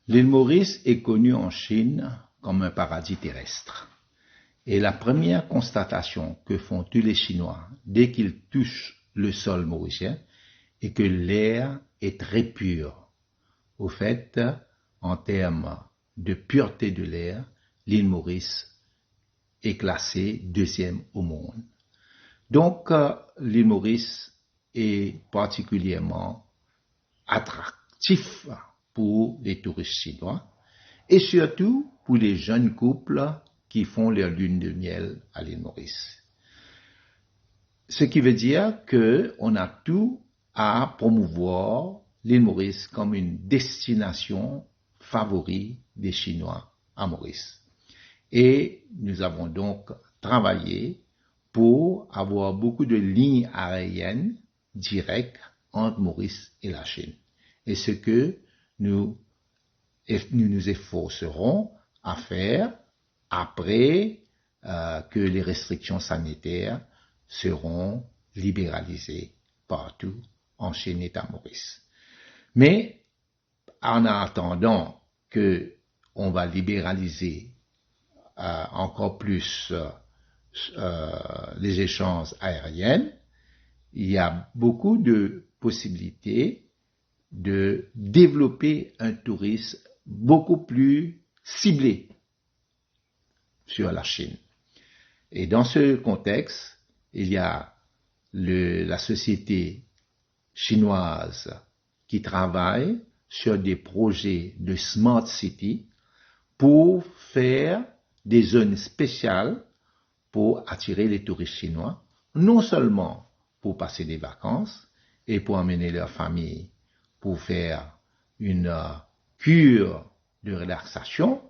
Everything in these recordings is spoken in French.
L'île Maurice est connue en Chine comme un paradis terrestre. Et la première constatation que font tous les Chinois dès qu'ils touchent le sol mauricien est que l'air est très pur. Au fait, en termes de pureté de l'air, l'île Maurice est classée deuxième au monde. Donc, l'île Maurice est particulièrement attractif pour les touristes chinois et surtout pour les jeunes couples qui font leur lune de miel à l'île Maurice. Ce qui veut dire qu'on a tout à promouvoir l'île Maurice comme une destination favorite des Chinois à Maurice. Et nous avons donc travaillé pour avoir beaucoup de lignes aériennes directes entre Maurice et la Chine. Et ce que nous nous efforcerons à faire après que les restrictions sanitaires seront libéralisées partout en Chine et à Maurice. Mais en attendant que on va libéraliser encore plus les échanges aériens, il y a beaucoup de possibilités de développer un tourisme beaucoup plus ciblé sur la Chine. Et dans ce contexte, il y a la société chinoise qui travaille sur des projets de Smart City pour faire des zones spéciales pour attirer les touristes chinois, non seulement pour passer des vacances et pour emmener leur famille pour faire une cure de relaxation,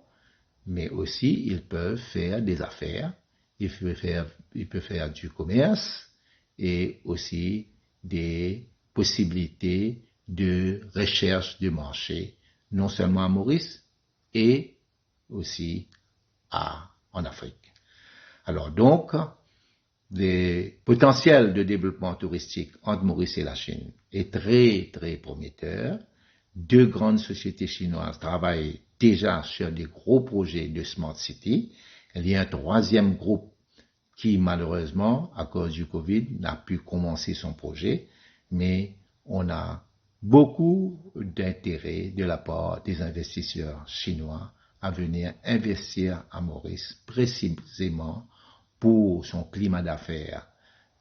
mais aussi ils peuvent faire des affaires, ils peuvent faire du commerce et aussi des possibilités de recherche de marché, non seulement à Maurice et aussi en Afrique. Alors donc, le potentiel de développement touristique entre Maurice et la Chine est très, très prometteur. Deux grandes sociétés chinoises travaillent déjà sur des gros projets de Smart City. Il y a un troisième groupe qui, malheureusement, à cause du Covid, n'a pu commencer son projet, mais on a beaucoup d'intérêt de la part des investisseurs chinois à venir investir à Maurice précisément pour son climat d'affaires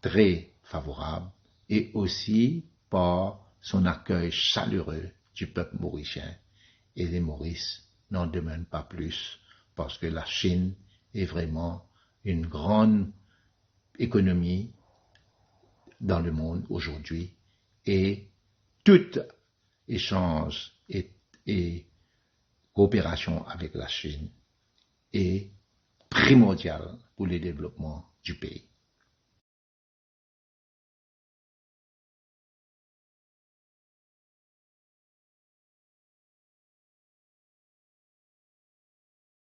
très favorable et aussi par son accueil chaleureux du peuple mauricien. Et les Maurice n'en demandent pas plus parce que la Chine est vraiment une grande économie dans le monde aujourd'hui et tout échange et coopération avec la Chine est primordial pour le développement du pays.